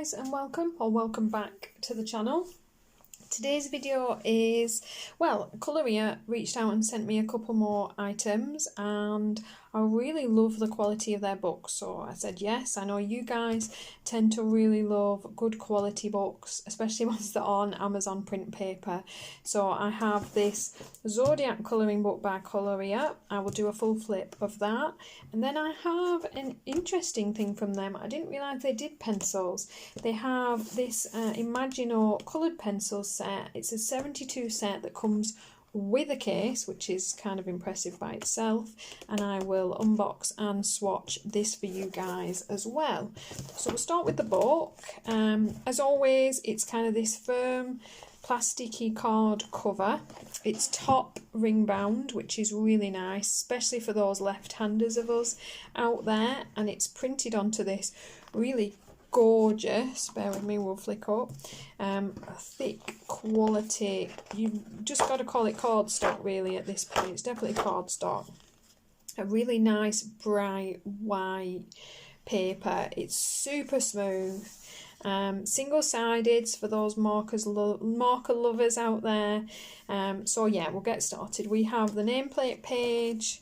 guys, and welcome back to the channel. Today's video is, well, Colorya reached out and sent me a couple more items and I really love the quality of their books, so I said yes. I know you guys tend to really love good quality books, especially ones that are on Amazon print paper. So I have this Zodiac colouring book by Colorya. I will do a full flip of that. And then I have an interesting thing from them. I didn't realise they did pencils. They have this Imaginor coloured pencils set. It's a 72 set that comes with a case, which is kind of impressive by itself, and I will unbox and swatch this for you guys as well. So we'll start with the book. As always, it's kind of this firm plasticky card cover. It's top ring bound, which is really nice, especially for those left-handers of us out there, and it's printed onto this really gorgeous, bear with me, we'll flick up, thick quality, you've just got to call it cardstock really at this point. It's definitely cardstock. A really nice bright white paper. It's super smooth, single-sided for those marker lovers out there. So yeah, we'll get started. We have the nameplate page,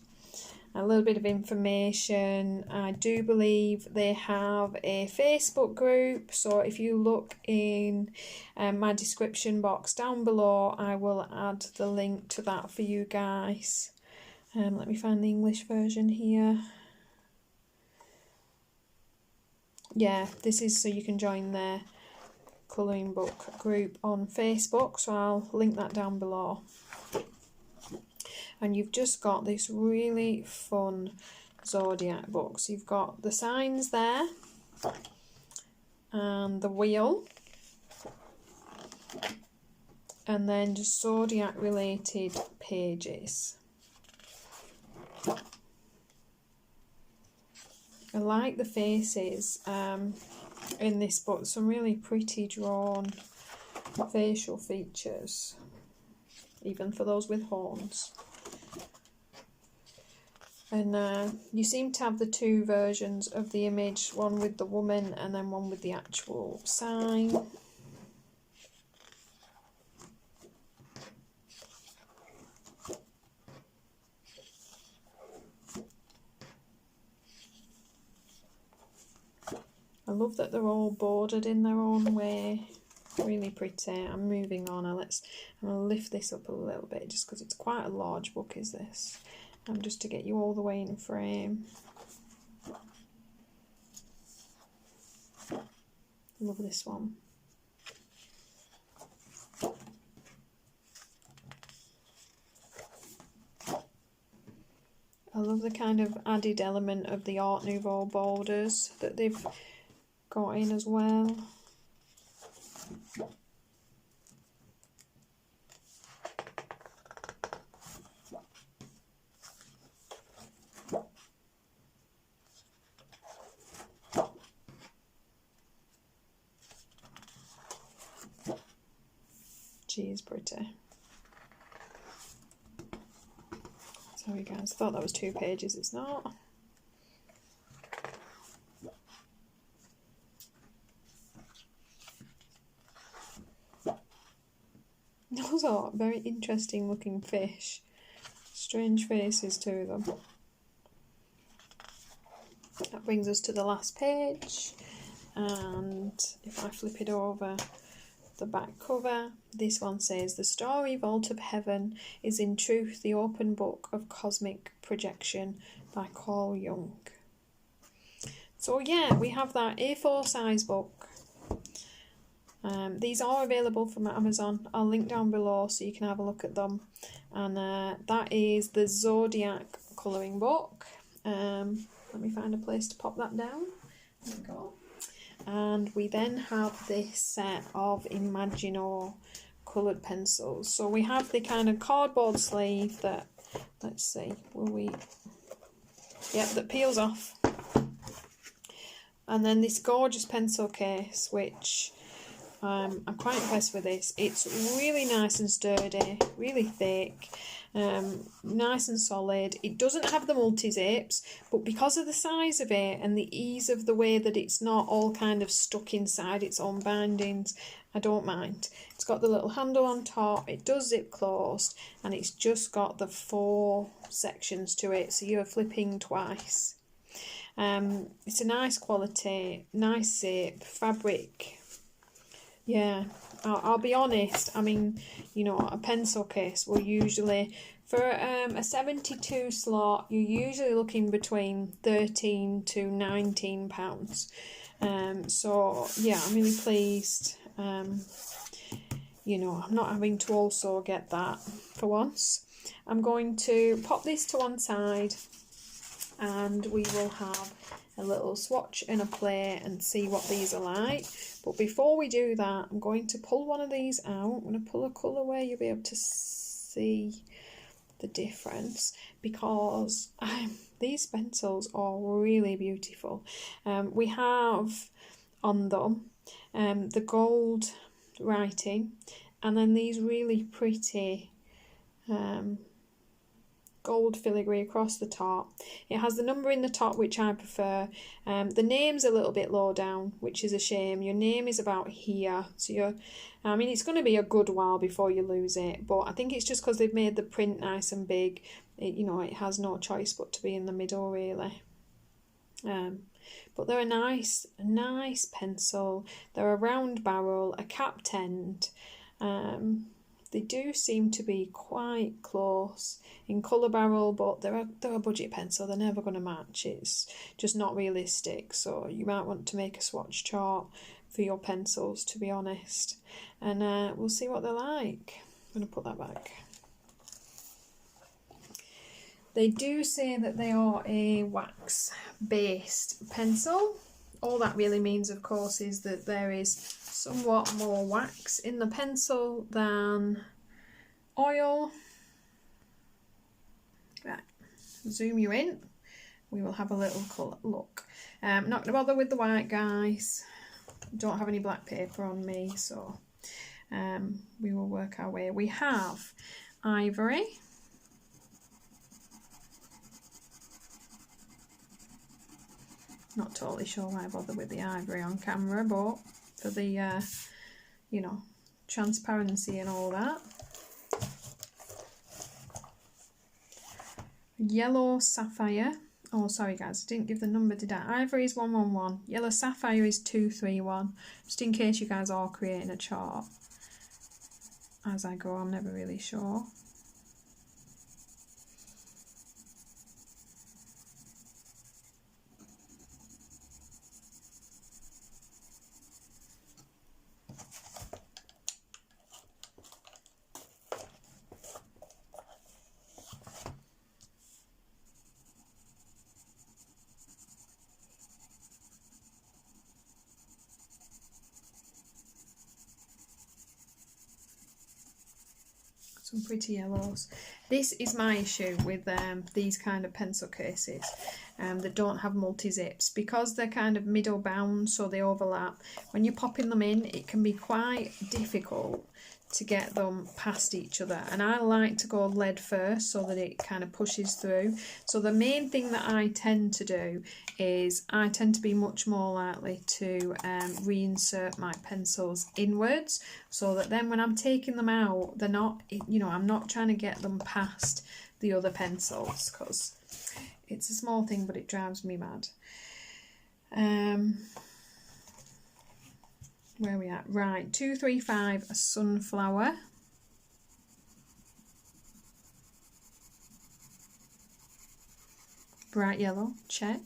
a little bit of information. I do believe they have a Facebook group, so if you look in my description box down below, I will add the link to that for you guys. Let me find the English version here. Yeah, this is so you can join their colouring book group on Facebook, so I'll link that down below. And you've just got this really fun Zodiac book. So you've got the signs there and the wheel, and then just Zodiac related pages. I like the faces in this book, some really pretty drawn facial features, even for those with horns. And you seem to have the two versions of the image, one with the woman and then one with the actual sign. I love that they're all bordered in their own way. Really pretty. I'm moving on. I'm going to lift this up a little bit just because it's quite a large book, is this? Just to get you all the way in frame. Love this one. I love the kind of added element of the Art Nouveau borders that they've got in as well. She is pretty. Sorry guys, I thought that was 2 pages, it's not. Those are very interesting looking fish. Strange faces to them. That brings us to the last page, and if I flip it over, the back cover, this one says, "The story Vault of Heaven is in truth the open book of cosmic projection by Carl Jung." So yeah, we have that A4 size book. These are available from Amazon. I'll link down below so you can have a look at them. And that is the Zodiac colouring book. Let me find a place to pop that down. There we go. And we then have this set of Imaginor coloured pencils. So we have the kind of cardboard sleeve that, let's see, that peels off. And then this gorgeous pencil case, which I'm quite impressed with this. It's really nice and sturdy, really thick, nice and solid. It doesn't have the multi-zips, but because of the size of it and the ease of the way that it's not all kind of stuck inside its own bindings, I don't mind. It's got the little handle on top, it does zip closed, and it's just got the 4 sections to it, so you're flipping twice. It's a nice quality, nice zip, fabric. Yeah, I'll be honest, I mean, you know, a pencil case will usually, for a 72 slot, you're usually looking between £13 to £19. So yeah, I'm really pleased. You know, I'm not having to also get that for once. I'm going to pop this to one side and we will have a little swatch and a play and see what these are like. But before we do that, I'm going to pull one of these out. I'm going to pull a colour where you'll be able to see the difference, because these pencils are really beautiful. We have on them the gold writing, and then these really pretty gold filigree across the top. It has the number in the top, which I prefer. The name's a little bit low down, which is a shame. Your name is about here, so I mean, it's going to be a good while before you lose it, but I think it's just because they've made the print nice and big. You know, it has no choice but to be in the middle, really. But they're a nice pencil. They're a round barrel, a capped end. They do seem to be quite close in colour barrel, but they're a budget pencil. They're never going to match. It's just not realistic. So you might want to make a swatch chart for your pencils, to be honest. And we'll see what they're like. I'm going to put that back. They do say that they are a wax-based pencil. All that really means, of course, is that there is somewhat more wax in the pencil than oil. Right, zoom you in. We will have a little look. I'm not going to bother with the white, guys. Don't have any black paper on me, so we will work our way. We have Ivory. Not totally sure why I bother with the Ivory on camera, but for the, you know, transparency and all that. Yellow Sapphire. Oh, sorry guys, I didn't give the number, did I? Ivory is 111. Yellow Sapphire is 231. Just in case you guys are creating a chart as I go, I'm never really sure. Some pretty yellows. This is my issue with these kind of pencil cases that don't have multi-zips, because they're kind of middle bound, so they overlap. When you're popping them in, it can be quite difficult to get them past each other, and I like to go lead first so that it kind of pushes through. So the main thing that I tend to do is I tend to be much more likely to reinsert my pencils inwards, so that then when I'm taking them out, they're not, you know, I'm not trying to get them past the other pencils, because it's a small thing but it drives me mad. Where are we at? Right, 235, a sunflower. Bright yellow, check.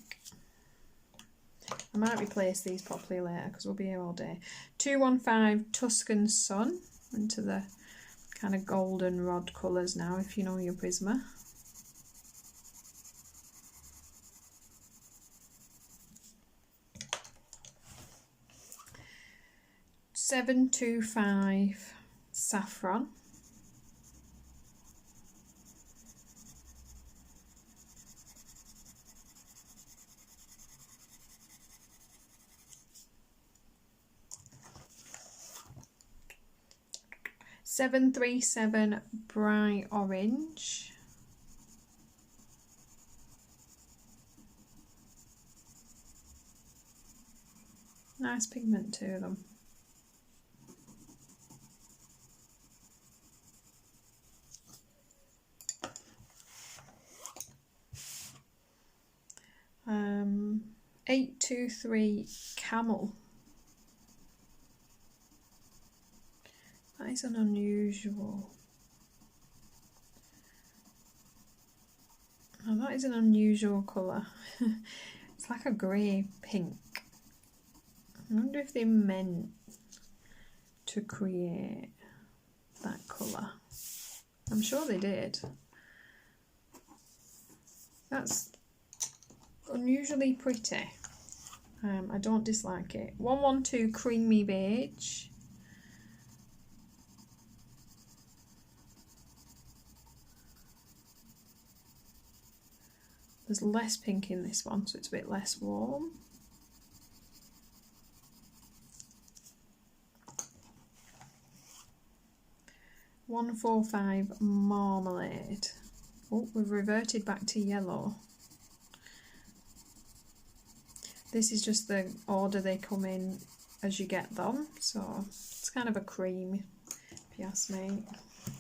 I might replace these properly later because we'll be here all day. 215, Tuscan Sun, into the kind of golden rod colours now, if you know your Prisma. $725 Saffron. 737 bright orange. Nice pigment to them. Um, 823 camel. That is an unusual. Oh, that is an unusual colour. It's like a grey pink. I wonder if they meant to create that colour. I'm sure they did. That's unusually pretty. I don't dislike it. 112 creamy beige. There's less pink in this one, so it's a bit less warm. $145 marmalade. Oh, we've reverted back to yellow. This is just the order they come in as you get them, so it's kind of a cream, if you ask me.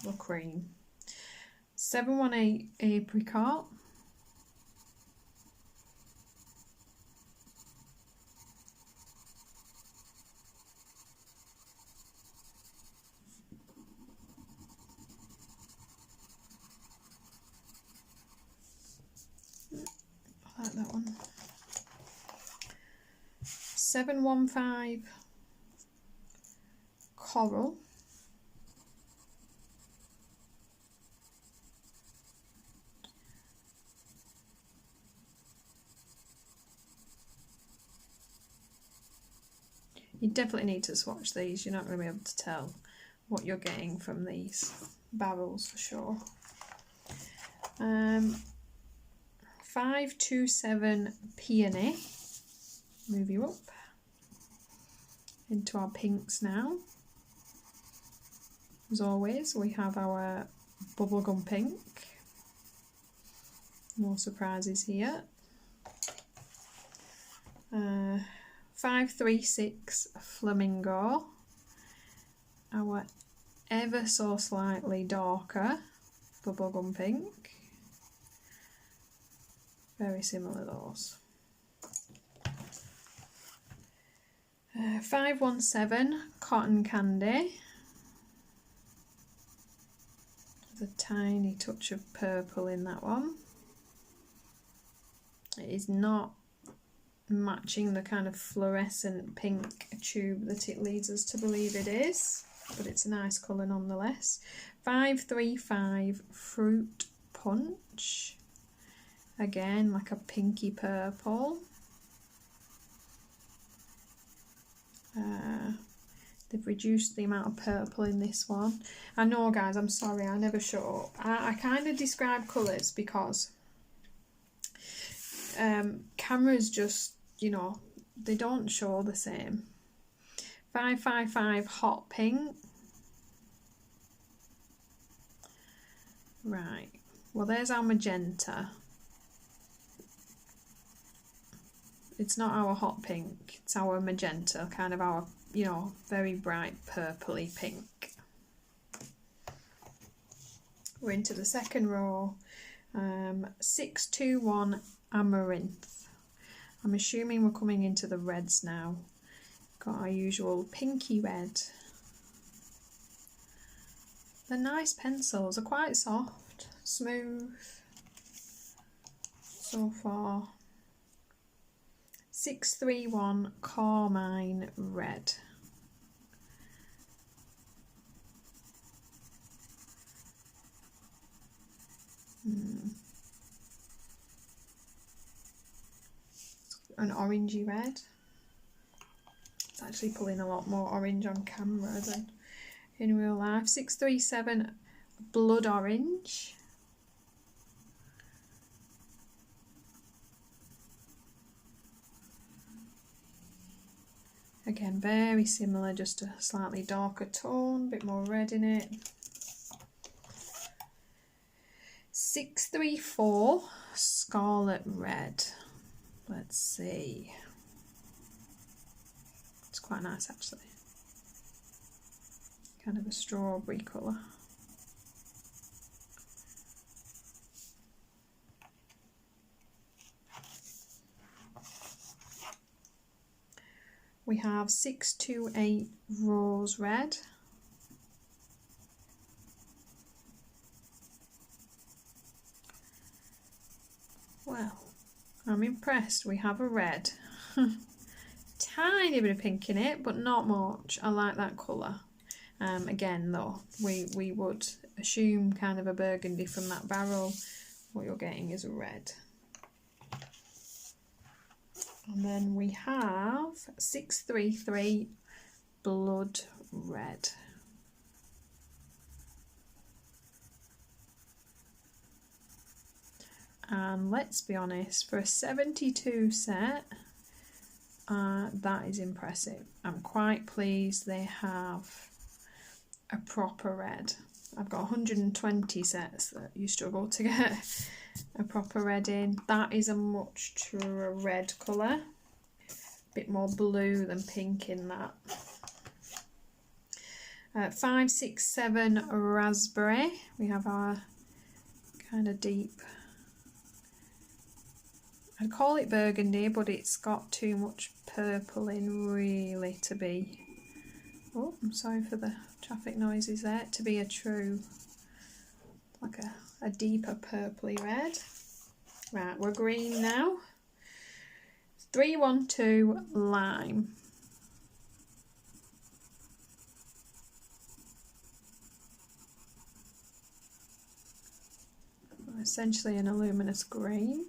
Or cream. 718 apricot. I like that one. 715 coral. You definitely need to swatch these. You're not going to be able to tell what you're getting from these barrels for sure. 527 peony. Move you up into our pinks now. As always, we have our bubblegum pink. No surprises here. 536 flamingo. Our ever so slightly darker bubblegum pink. Very similar those. 517 cotton candy. There's a tiny touch of purple in that one. It is not matching the kind of fluorescent pink tube that it leads us to believe it is, but it's a nice colour nonetheless. 535 fruit punch. Again, like a pinky purple. They've reduced the amount of purple in this one. I know, guys, I'm sorry, I never show up. I kind of describe colours because cameras just, you know, they don't show the same. 555 hot pink. Right, well, there's our magenta. It's not our hot pink, it's our magenta, kind of our, you know, very bright purpley pink. We're into the second row. 621 amaranth. I'm assuming we're coming into the reds now. Got our usual pinky red. They're nice pencils, they're quite soft, smooth so far. 631 carmine red. An orangey red. It's actually pulling a lot more orange on camera than in real life. 637 blood orange. Again, very similar, just a slightly darker tone, a bit more red in it. 634 Scarlet Red. Let's see. It's quite nice actually. Kind of a strawberry colour. We have 628 Rose Red. Well, I'm impressed. We have a red. Tiny bit of pink in it, but not much. I like that colour. Again though, we would assume kind of a burgundy from that barrel. What you're getting is a red. And then we have 633 Blood Red. And let's be honest, for a 72 set, that is impressive. I'm quite pleased they have a proper red. I've got 120 sets that you struggle to get a proper red in. That is a much truer red colour. A bit more blue than pink in that. 567 Raspberry. We have our kind of deep, I'd call it burgundy, but it's got too much purple in really to be, oh, I'm sorry for the traffic noises there, to be a true, like a deeper purpley red. Right, we're green now. 312 Lime. Essentially an luminous green.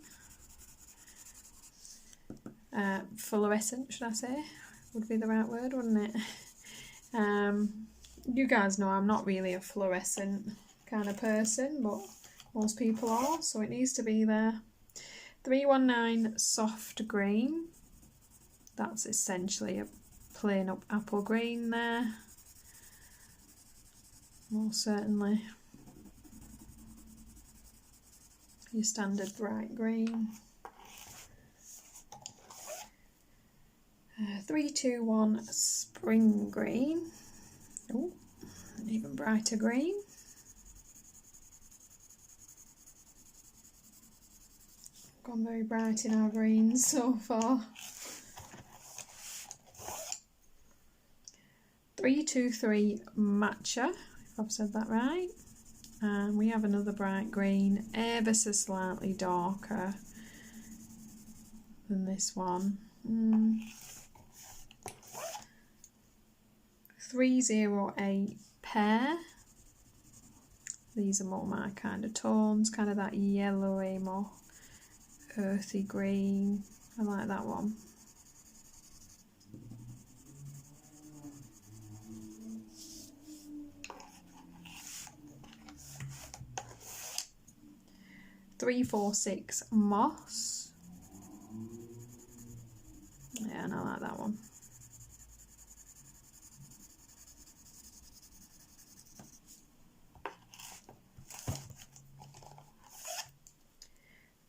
Fluorescent, should I say? Would be the right word, wouldn't it? You guys know I'm not really a fluorescent kind of person, but most people are, so it needs to be there. 319 Soft Green. That's essentially a plain up apple green there. Most certainly your standard bright green. 321 Spring Green. Oh, even brighter green. Gone very bright in our greens so far. 323 Matcha, if I've said that right. And we have another bright green, ever so slightly darker than this one. 308 Pear. These are more my kind of tones, kind of that yellowy, more earthy green. I like that one. .346 Moss. Yeah, and I like that one.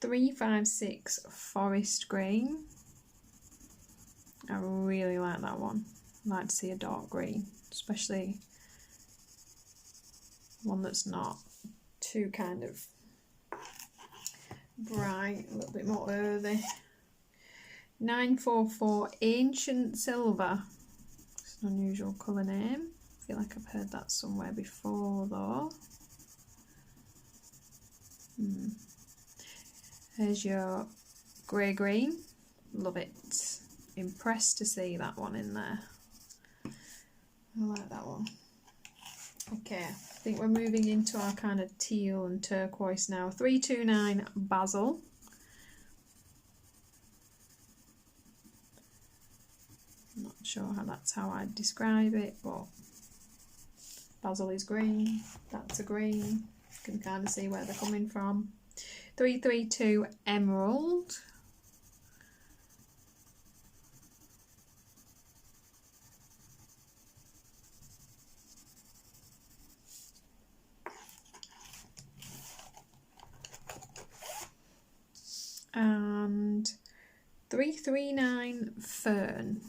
.356 Forest Green. I really like that one. I like to see a dark green, especially one that's not too kind of bright, a little bit more earthy. 944 Ancient Silver. It's an unusual colour name. I feel like I've heard that somewhere before though. There's your grey green. Love it. Impressed to see that one in there. I like that one. Okay, I think we're moving into our kind of teal and turquoise now. 329 Basil. I'm not sure that's how I'd describe it, but basil is green. That's a green. You can kind of see where they're coming from. 332 Emerald. 339 Fern.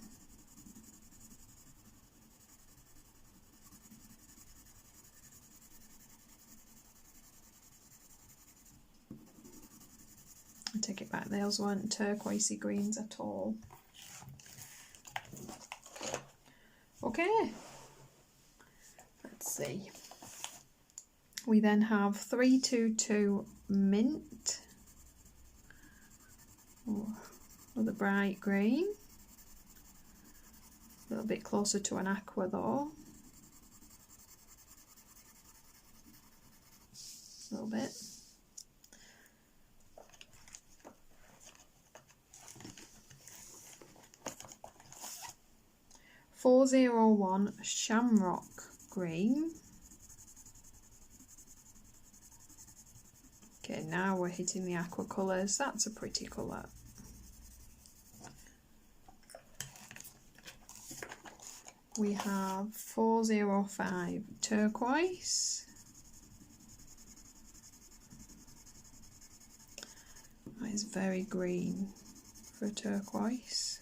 I take it back, those weren't turquoisey greens at all. Okay, let's see. We then have 322 Mint. Oh, another bright green. A little bit closer to an aqua though. A little bit. .401 Shamrock Green. Okay, now we're hitting the aqua colours. That's a pretty colour. We have 405 Turquoise. That is very green for turquoise.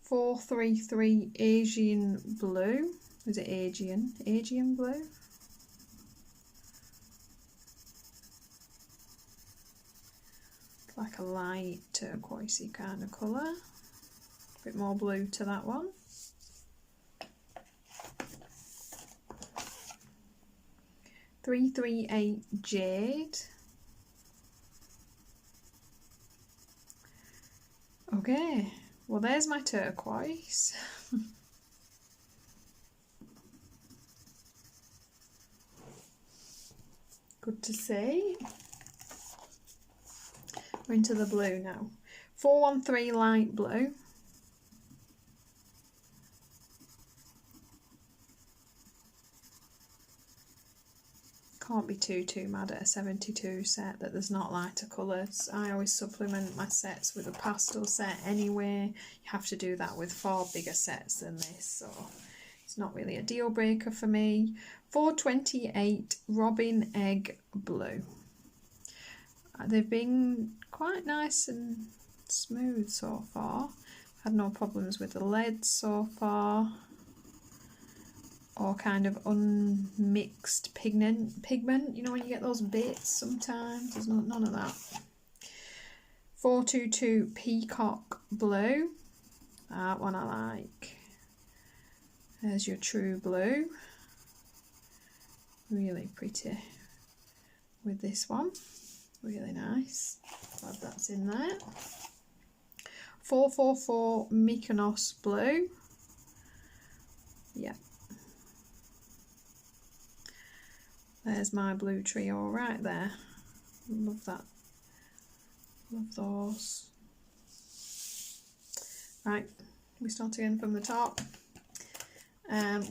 .433 Asian Blue. Is it Asian? Asian Blue? Like a light turquoisey kind of colour. A bit more blue to that one. .338 Jade. Okay. Well, there's my turquoise. Good to see. We're into the blue now. 413 Light Blue. Can't be too mad at a 72 set that there's not lighter colours. I always supplement my sets with a pastel set anyway. You have to do that with 4 bigger sets than this, so it's not really a deal breaker for me. 428 Robin Egg Blue. They've been quite nice and smooth so far. Had no problems with the leads so far. Or kind of unmixed pigment, you know, when you get those bits sometimes. There's none of that. 422 Peacock Blue. That one I like. There's your true blue. Really pretty with this one. Really nice. Glad that's in there. 444 Mykonos Blue. Yeah. There's my blue trio right there. Love that. Love those. Right, we start again from the top.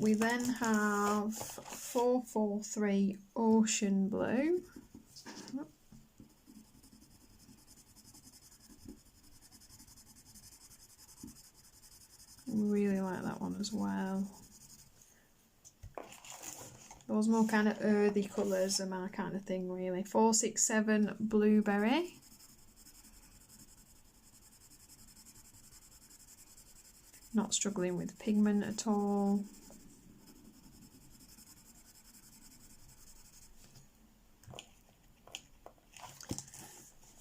We then have 443 Ocean Blue. Really like that one as well. Those more kind of earthy colours are my kind of thing really. 467 Blueberry. Not struggling with pigment at all.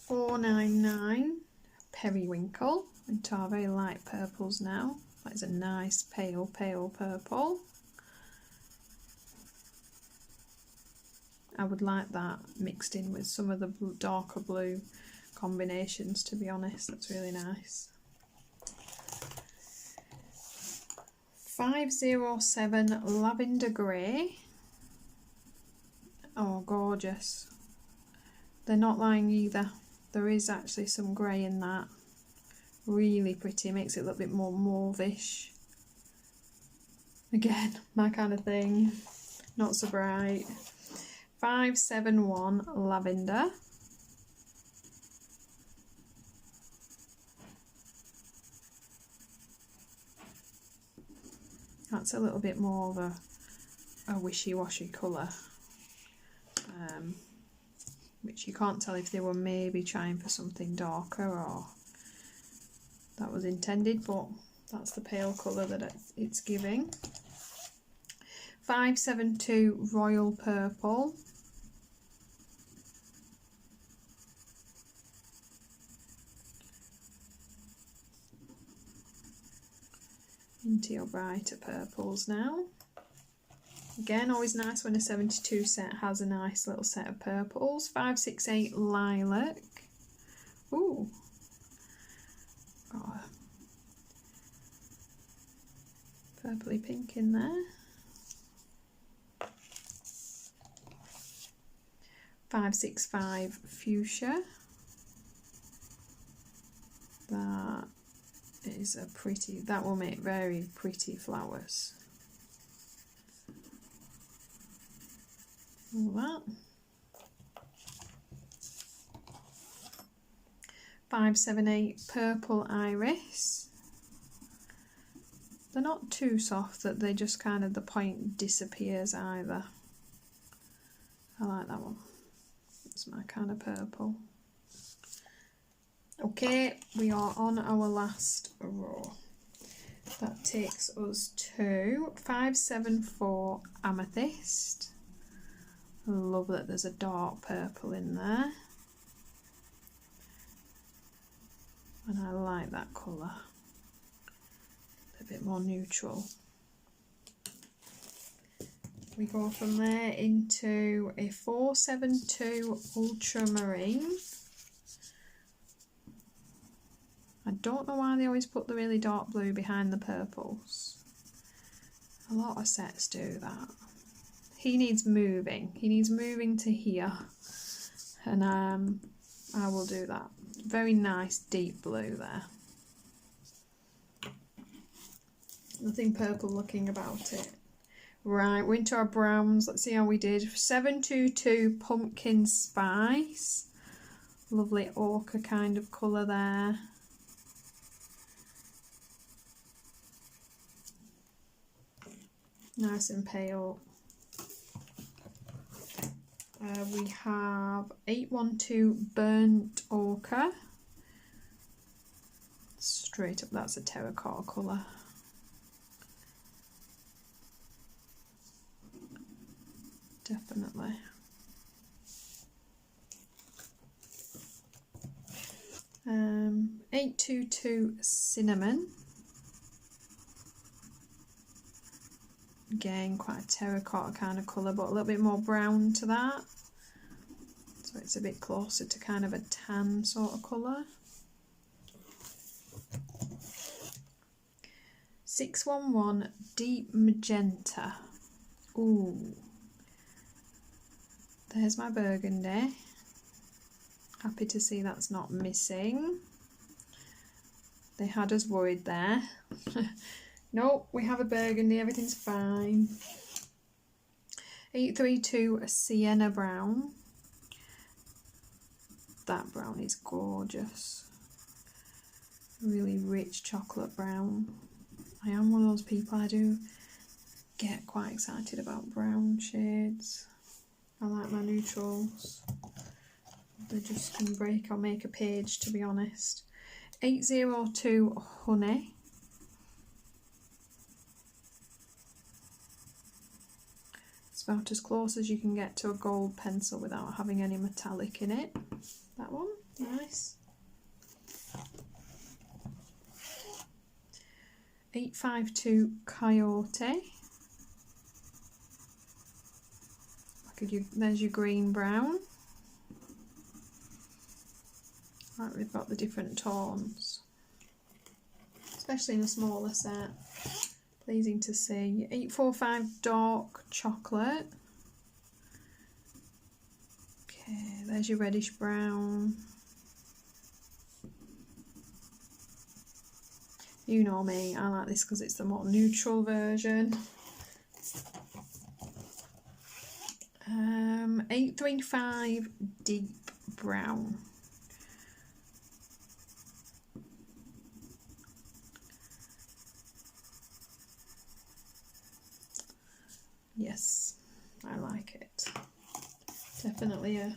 .499 Periwinkle. Into our very light purples now. That is a nice pale purple. I would like that mixed in with some of the darker blue combinations, to be honest. That's really nice. 507 Lavender Grey. Oh, gorgeous. They're not lying either. There is actually some grey in that. Really pretty. Makes it a little bit more mauve-ish. Again, my kind of thing. Not so bright. 571 Lavender. That's a little bit more of a wishy-washy colour. which you can't tell if they were maybe trying for something darker or that was intended, but that's the pale colour that it's giving. 572 Royal Purple. Into your brighter purples now. Again, always nice when a 72 set has a nice little set of purples. 568 Lilac. Ooh. Got a purpley pink in there. 565 Fuchsia. That is a pretty, that will make very pretty flowers. All that. 578 Purple Iris. They're not too soft that they just kind of, the point disappears either. I like that one. It's my kind of purple. Okay, we are on our last row. That takes us to 574 Amethyst. I love that there's a dark purple in there. And I like that colour. A bit more neutral. We go from there into a 472 Ultramarine. I don't know why they always put the really dark blue behind the purples. A lot of sets do that. He needs moving. He needs moving to here. And I will do that. Very nice deep blue there. Nothing purple looking about it. Right, we're into our browns. Let's see how we did. 722 Pumpkin Spice. Lovely ochre kind of colour there. Nice and pale. We have 812 Burnt Ochre. Straight up, that's a terracotta colour. Definitely. Um, 822 Cinnamon. Again, quite a terracotta kind of colour, but a little bit more brown to that. So it's a bit closer to kind of a tan sort of colour. 611 Deep Magenta. Ooh. There's my burgundy. Happy to see that's not missing. They had us worried there. Nope, we have a burgundy, everything's fine. 832 Sienna Brown. That brown is gorgeous. Really rich chocolate brown. I am one of those people, I do get quite excited about brown shades. I like my neutrals. They just can break or make a page, to be honest. 802 Honey. It's about as close as you can get to a gold pencil without having any metallic in it. That one, nice. 852 Coyote. There's your green brown. Right, we've got the different tones, especially in a smaller set. Pleasing to see. 845 Dark Chocolate. Okay, there's your reddish brown. You know me, I like this because it's the more neutral version. 835 Deep Brown. Yes, I like it. Definitely a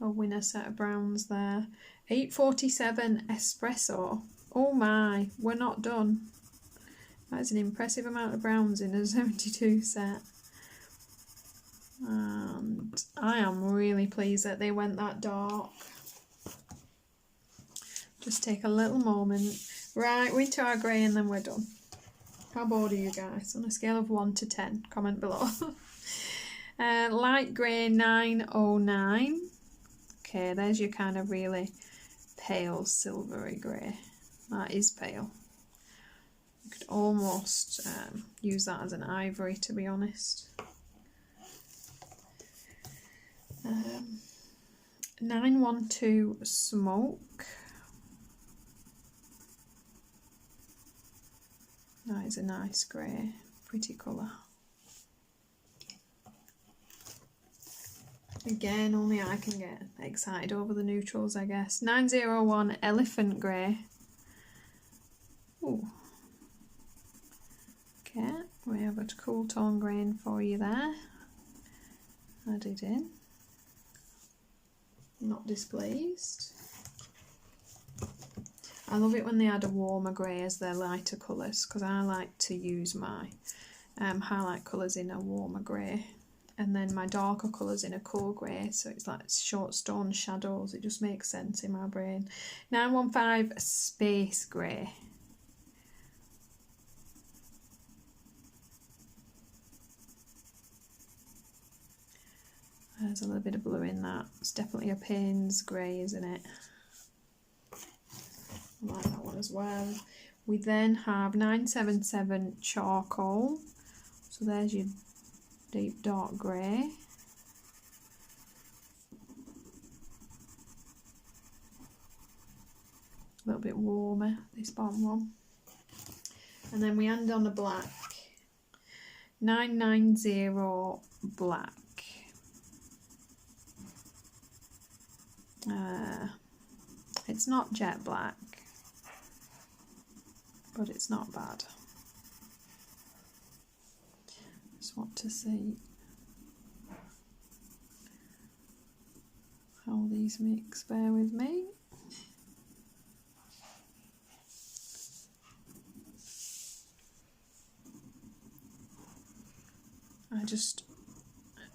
a winner set of browns there. 847 espresso. Oh my, we're not done. That is an impressive amount of browns in a 72 set. And I am really pleased that they went that dark. Just take a little moment. Right, we're into our grey and then we're done. How bored are you guys? On a scale of 1 to 10, comment below. Light grey 909. Okay, there's your kind of really pale silvery grey. That is pale. You could almost use that as an ivory, to be honest. 912 smoke. That is a nice grey, pretty colour. Again, only I can get excited over the neutrals, I guess. 901 elephant grey. Ooh. Okay, we have a cool tone grain for you there. Add it in. Not displeased. I love it when they add a warmer grey as their lighter colours, because I like to use my highlight colours in a warmer grey and then my darker colours in a cool grey, so it's like short stone shadows. It just makes sense in my brain. 915 space grey. There's a little bit of blue in that. It's definitely a Payne's grey, isn't it? I like that one as well. We then have 977 charcoal. So there's your deep dark grey. A little bit warmer, this bottom one. And then we end on a black. 990 black. It's not jet black, but it's not bad. Just want to see how these mix. Bear with me.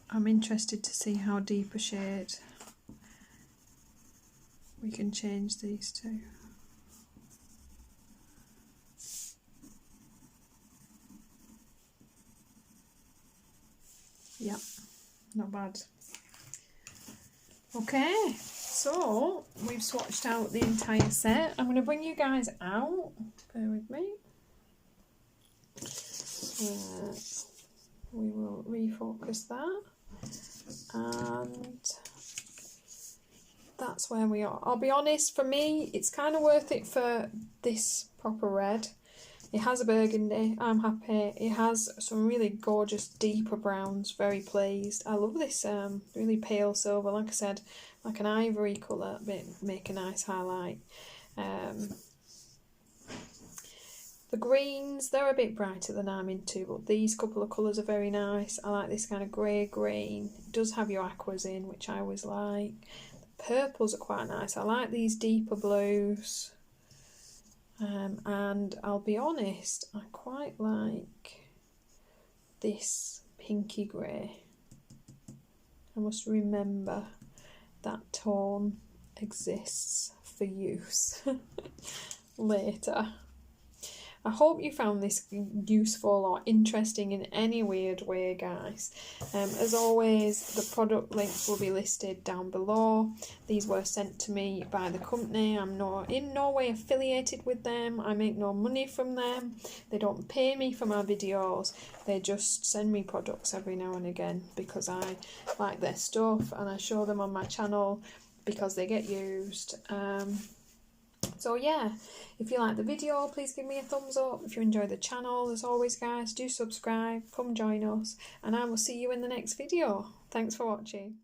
I'm interested to see how deep a shade we can change these to. Yep, not bad. Okay, so we've swatched out the entire set. I'm going to bring you guys out. Bear with me. We will refocus that. And that's where we are. I'll be honest, for me, it's kind of worth it for this proper red. It has a burgundy, I'm happy. It has some really gorgeous deeper browns, very pleased. I love this really pale silver, like I said, like an ivory colour, make a nice highlight. The greens, they're a bit brighter than I'm into, but these couple of colours are very nice. I like this kind of grey green. It does have your aquas in, which I always like. The purples are quite nice. I like these deeper blues. And I'll be honest, I quite like this pinky grey. I must remember that tone exists for use later. I hope you found this useful or interesting in any weird way, guys. As always, the product links will be listed down below. These were sent to me by the company. I'm in no way affiliated with them. I make no money from them. They don't pay me for my videos. They just send me products every now and again because I like their stuff and I show them on my channel because they get used. So yeah, if you like the video, please give me a thumbs up. If you enjoy the channel, as always guys, do subscribe, come join us, and I will see you in the next video. Thanks for watching.